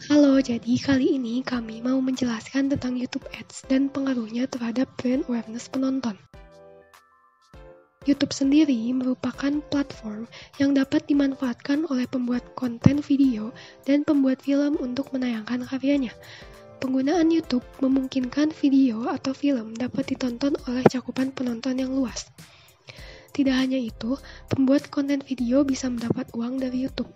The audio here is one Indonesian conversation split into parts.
Halo, jadi kali ini kami mau menjelaskan tentang YouTube Ads dan pengaruhnya terhadap brand awareness penonton. YouTube sendiri merupakan platform yang dapat dimanfaatkan oleh pembuat konten video dan pembuat film untuk menayangkan karyanya. Penggunaan YouTube memungkinkan video atau film dapat ditonton oleh cakupan penonton yang luas. Tidak hanya itu, pembuat konten video bisa mendapat uang dari YouTube.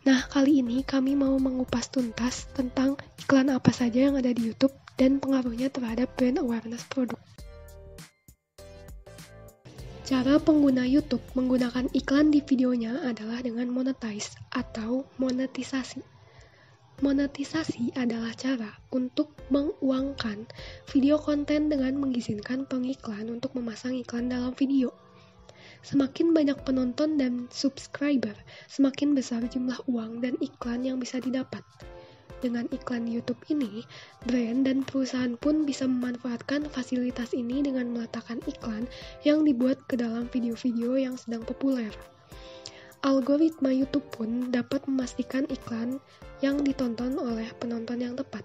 Nah, kali ini kami mau mengupas tuntas tentang iklan apa saja yang ada di YouTube dan pengaruhnya terhadap brand awareness produk. Cara pengguna YouTube menggunakan iklan di videonya adalah dengan monetize atau monetisasi. Monetisasi adalah cara untuk menguangkan video konten dengan mengizinkan pengiklan untuk memasang iklan dalam video. Semakin banyak penonton dan subscriber, semakin besar jumlah uang dan iklan yang bisa didapat. Dengan iklan di YouTube ini, brand dan perusahaan pun bisa memanfaatkan fasilitas ini dengan meletakkan iklan yang dibuat ke dalam video-video yang sedang populer. Algoritma YouTube pun dapat memastikan iklan yang ditonton oleh penonton yang tepat.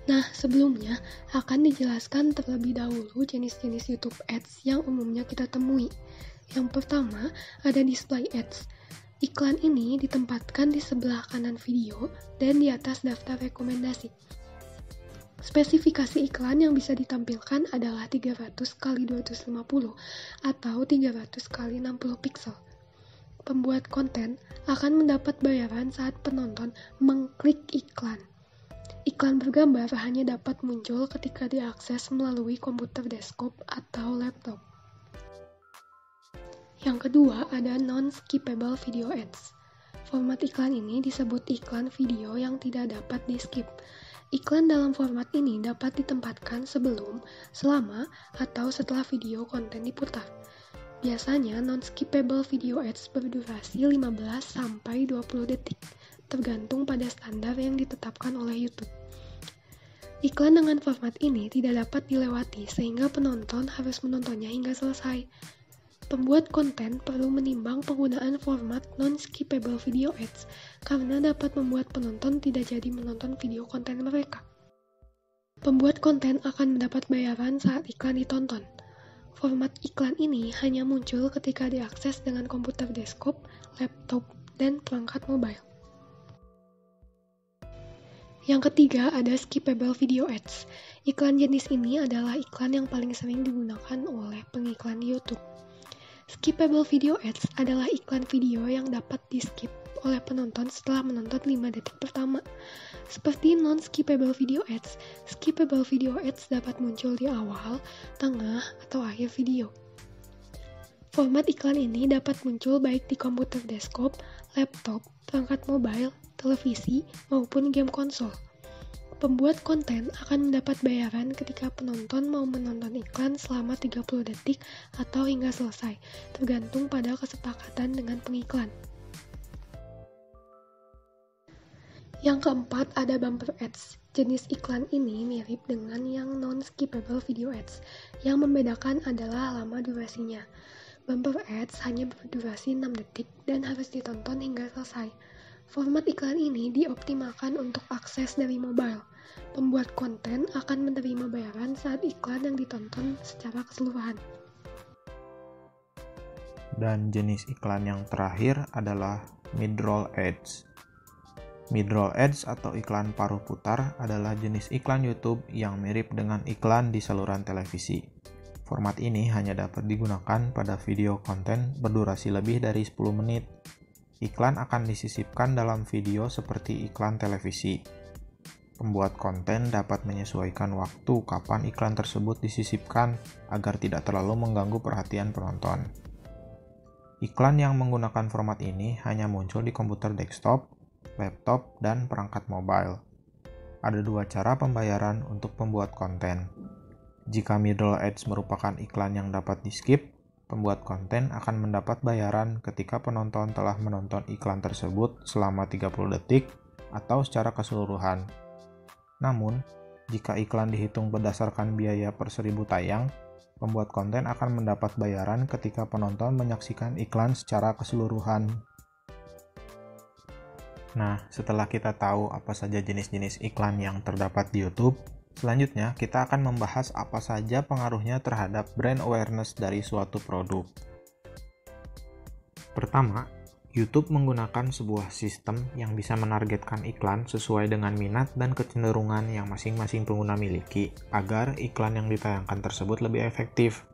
Nah, sebelumnya akan dijelaskan terlebih dahulu jenis-jenis YouTube Ads yang umumnya kita temui. Yang pertama, ada display ads. Iklan ini ditempatkan di sebelah kanan video dan di atas daftar rekomendasi. Spesifikasi iklan yang bisa ditampilkan adalah 300x250 atau 300x60 pixel. Pembuat konten akan mendapat bayaran saat penonton mengklik iklan. Iklan bergambar hanya dapat muncul ketika diakses melalui komputer desktop atau laptop. Yang kedua, ada non-skippable video ads. Format iklan ini disebut iklan video yang tidak dapat di-skip. Iklan dalam format ini dapat ditempatkan sebelum, selama, atau setelah video konten diputar. Biasanya, non-skippable video ads berdurasi 15-20 detik, tergantung pada standar yang ditetapkan oleh YouTube. Iklan dengan format ini tidak dapat dilewati sehingga penonton harus menontonnya hingga selesai. Pembuat konten perlu menimbang penggunaan format non-skippable video ads karena dapat membuat penonton tidak jadi menonton video konten mereka. Pembuat konten akan mendapat bayaran saat iklan ditonton. Format iklan ini hanya muncul ketika diakses dengan komputer desktop, laptop, dan perangkat mobile. Yang ketiga, ada skippable video ads. Iklan jenis ini adalah iklan yang paling sering digunakan oleh pengiklan di YouTube. Skippable video ads adalah iklan video yang dapat di-skip oleh penonton setelah menonton 5 detik pertama. Seperti non-skippable video ads, skippable video ads dapat muncul di awal, tengah, atau akhir video. Format iklan ini dapat muncul baik di komputer desktop, laptop, perangkat mobile, televisi, maupun game konsol. Pembuat konten akan mendapat bayaran ketika penonton mau menonton iklan selama 30 detik atau hingga selesai, tergantung pada kesepakatan dengan pengiklan. Yang keempat, ada bumper ads. Jenis iklan ini mirip dengan yang non-skippable video ads. Yang membedakan adalah lama durasinya. Bumper ads hanya berdurasi 6 detik dan harus ditonton hingga selesai. Format iklan ini dioptimalkan untuk akses dari mobile. Pembuat konten akan menerima bayaran saat iklan yang ditonton secara keseluruhan. Dan jenis iklan yang terakhir adalah mid-roll ads. Mid-roll ads atau iklan paruh putar adalah jenis iklan YouTube yang mirip dengan iklan di saluran televisi. Format ini hanya dapat digunakan pada video konten berdurasi lebih dari 10 menit. Iklan akan disisipkan dalam video seperti iklan televisi. Pembuat konten dapat menyesuaikan waktu kapan iklan tersebut disisipkan agar tidak terlalu mengganggu perhatian penonton. Iklan yang menggunakan format ini hanya muncul di komputer desktop, laptop, dan perangkat mobile. Ada 2 cara pembayaran untuk pembuat konten. Jika middle ads merupakan iklan yang dapat di-skip, pembuat konten akan mendapat bayaran ketika penonton telah menonton iklan tersebut selama 30 detik atau secara keseluruhan. Namun, jika iklan dihitung berdasarkan biaya per 1000 tayang, pembuat konten akan mendapat bayaran ketika penonton menyaksikan iklan secara keseluruhan. Nah, setelah kita tahu apa saja jenis-jenis iklan yang terdapat di YouTube, selanjutnya kita akan membahas apa saja pengaruhnya terhadap brand awareness dari suatu produk. Pertama, YouTube menggunakan sebuah sistem yang bisa menargetkan iklan sesuai dengan minat dan kecenderungan yang masing-masing pengguna miliki agar iklan yang ditayangkan tersebut lebih efektif.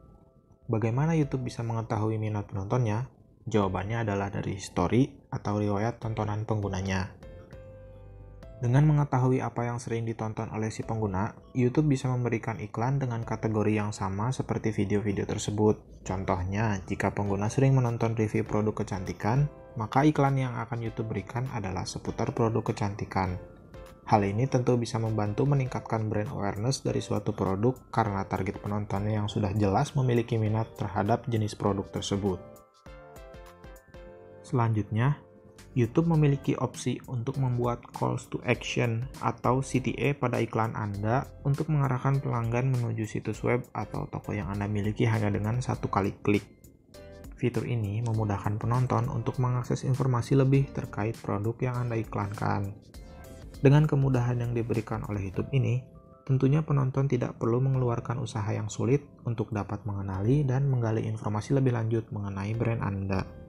Bagaimana YouTube bisa mengetahui minat penontonnya? Jawabannya adalah dari history atau riwayat tontonan penggunanya. Dengan mengetahui apa yang sering ditonton oleh si pengguna, YouTube bisa memberikan iklan dengan kategori yang sama seperti video-video tersebut. Contohnya, jika pengguna sering menonton review produk kecantikan, maka iklan yang akan YouTube berikan adalah seputar produk kecantikan. Hal ini tentu bisa membantu meningkatkan brand awareness dari suatu produk karena target penontonnya yang sudah jelas memiliki minat terhadap jenis produk tersebut. Selanjutnya, YouTube memiliki opsi untuk membuat calls to action atau CTA pada iklan Anda untuk mengarahkan pelanggan menuju situs web atau toko yang Anda miliki hanya dengan satu kali klik. Fitur ini memudahkan penonton untuk mengakses informasi lebih terkait produk yang Anda iklankan. Dengan kemudahan yang diberikan oleh YouTube ini, tentunya penonton tidak perlu mengeluarkan usaha yang sulit untuk dapat mengenali dan menggali informasi lebih lanjut mengenai brand Anda.